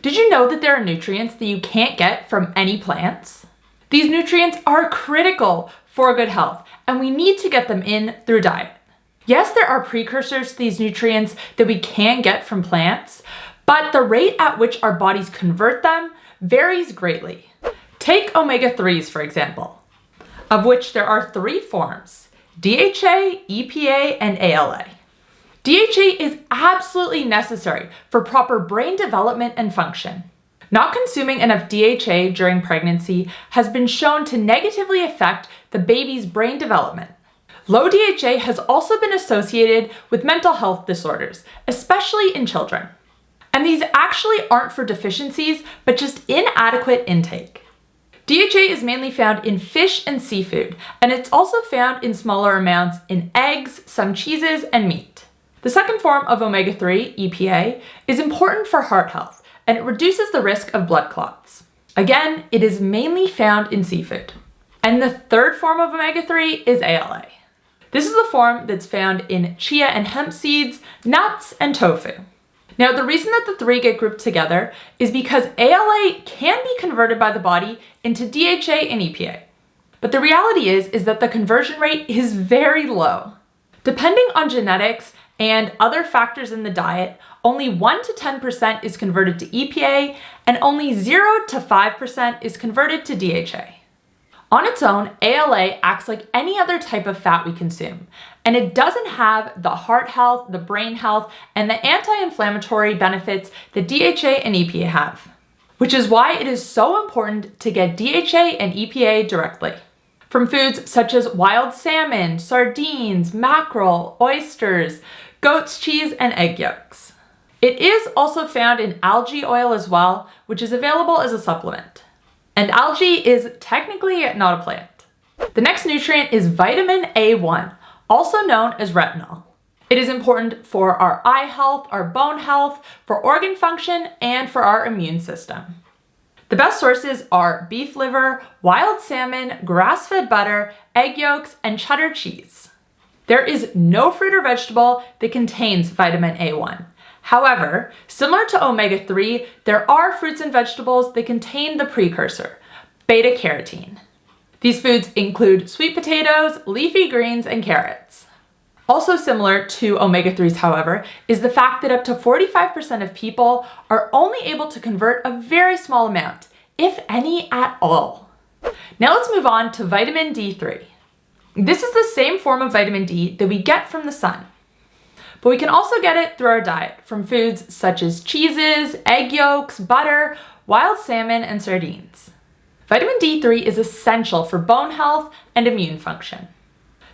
Did you know that there are nutrients that you can't get from any plants? These nutrients are critical for good health, and we need to get them in through diet. Yes, there are precursors to these nutrients that we can get from plants, but the rate at which our bodies convert them varies greatly. Take omega-3s, for example, of which there are 3 forms: DHA, EPA, and ALA. DHA is absolutely necessary for proper brain development and function. Not consuming enough DHA during pregnancy has been shown to negatively affect the baby's brain development. Low DHA has also been associated with mental health disorders, especially in children. And these actually aren't for deficiencies, but just inadequate intake. DHA is mainly found in fish and seafood, and it's also found in smaller amounts in eggs, some cheeses, and meat. The second form of omega-3, EPA, is important for heart health, and it reduces the risk of blood clots. Again, it is mainly found in seafood. And the third form of omega-3 is ALA. This is the form that's found in chia and hemp seeds, nuts, and tofu. Now, the reason that the 3 get grouped together is because ALA can be converted by the body into DHA and EPA. But the reality is that the conversion rate is very low. Depending on genetics and other factors in the diet, only 1 to 10% is converted to EPA, and only 0 to 5% is converted to DHA. On its own, ALA acts like any other type of fat we consume, and it doesn't have the heart health, the brain health, and the anti-inflammatory benefits that DHA and EPA have, which is why it is so important to get DHA and EPA directly from foods such as wild salmon, sardines, mackerel, oysters, goat's cheese, and egg yolks. It is also found in algae oil as well, which is available as a supplement. And algae is technically not a plant. The next nutrient is vitamin A1, also known as retinol. It is important for our eye health, our bone health, for organ function, and for our immune system. The best sources are beef liver, wild salmon, grass-fed butter, egg yolks, and cheddar cheese. There is no fruit or vegetable that contains vitamin A1. However, similar to omega-3, there are fruits and vegetables that contain the precursor, beta-carotene. These foods include sweet potatoes, leafy greens, and carrots. Also similar to omega-3s, however, is the fact that up to 45% of people are only able to convert a very small amount, if any at all. Now let's move on to vitamin D3. This is the same form of vitamin D that we get from the sun. But we can also get it through our diet from foods such as cheeses, egg yolks, butter, wild salmon, and sardines. Vitamin D3 is essential for bone health and immune function.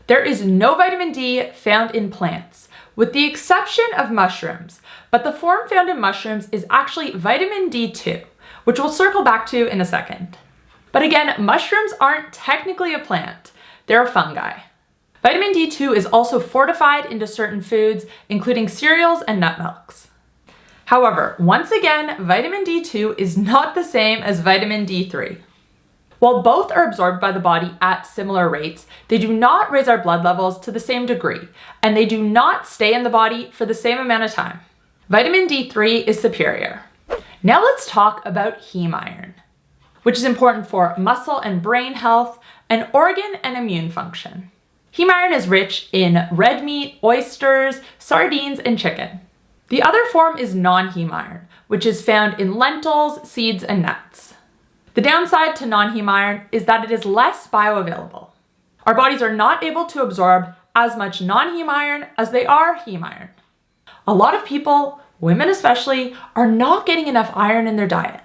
There is no vitamin D found in plants, with the exception of mushrooms, but the form found in mushrooms is actually vitamin D2, which we'll circle back to in a second. But again, mushrooms aren't technically a plant, they're a fungi. Vitamin D2 is also fortified into certain foods, including cereals and nut milks. However, once again, vitamin D2 is not the same as vitamin D3. While both are absorbed by the body at similar rates, they do not raise our blood levels to the same degree, and they do not stay in the body for the same amount of time. Vitamin D3 is superior. Now let's talk about heme iron, which is important for muscle and brain health, and organ and immune function. Heme iron is rich in red meat, oysters, sardines, and chicken. The other form is non-heme iron, which is found in lentils, seeds, and nuts. The downside to non-heme iron is that it is less bioavailable. Our bodies are not able to absorb as much non-heme iron as they are heme iron. A lot of people, women especially, are not getting enough iron in their diet.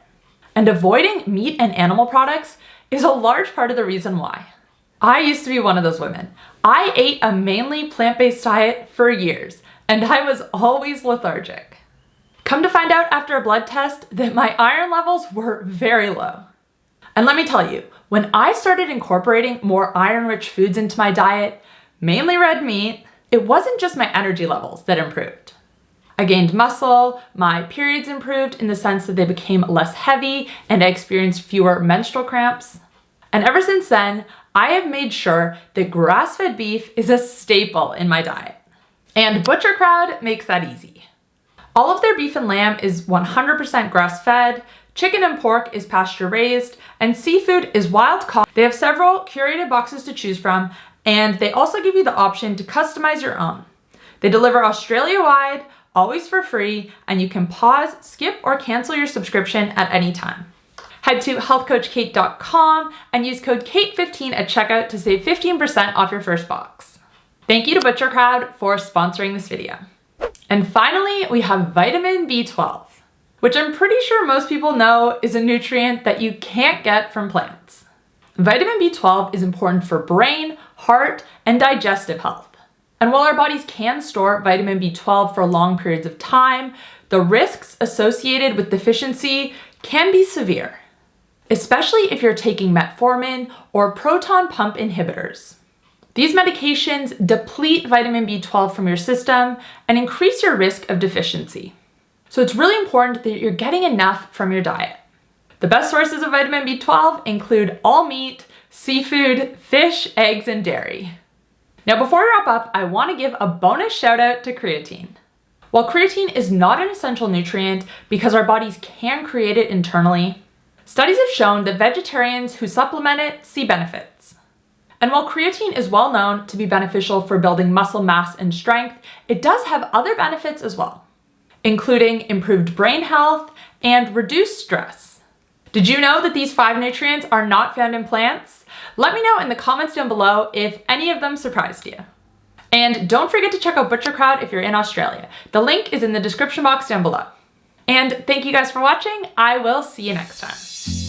And avoiding meat and animal products is a large part of the reason why. I used to be one of those women. I ate a mainly plant-based diet for years, and I was always lethargic. Come to find out after a blood test that my iron levels were very low. And let me tell you, when I started incorporating more iron-rich foods into my diet, mainly red meat, it wasn't just my energy levels that improved. I gained muscle, my periods improved in the sense that they became less heavy, and I experienced fewer menstrual cramps. And ever since then, I have made sure that grass-fed beef is a staple in my diet. And Butcher Crowd makes that easy. All of their beef and lamb is 100% grass-fed, chicken and pork is pasture-raised, and seafood is wild-caught. They have several curated boxes to choose from, and they also give you the option to customize your own. They deliver Australia-wide, always for free, and you can pause, skip, or cancel your subscription at any time. Head to healthcoachkait.com and use code KATE15 at checkout to save 15% off your first box. Thank you to Butcher Crowd for sponsoring this video. And finally, we have vitamin B12, which I'm pretty sure most people know is a nutrient that you can't get from plants. Vitamin B12 is important for brain, heart, and digestive health. And while our bodies can store vitamin B12 for long periods of time, the risks associated with deficiency can be severe, especially if you're taking metformin or proton pump inhibitors. These medications deplete vitamin B12 from your system and increase your risk of deficiency. So it's really important that you're getting enough from your diet. The best sources of vitamin B12 include all meat, seafood, fish, eggs, and dairy. Now before we wrap up, I want to give a bonus shout out to creatine. While creatine is not an essential nutrient because our bodies can create it internally, studies have shown that vegetarians who supplement it see benefits. And while creatine is well known to be beneficial for building muscle mass and strength, it does have other benefits as well, including improved brain health and reduced stress. Did you know that these 5 nutrients are not found in plants? Let me know in the comments down below if any of them surprised you. And don't forget to check out Butcher Crowd if you're in Australia. The link is in the description box down below. And thank you guys for watching. I will see you next time.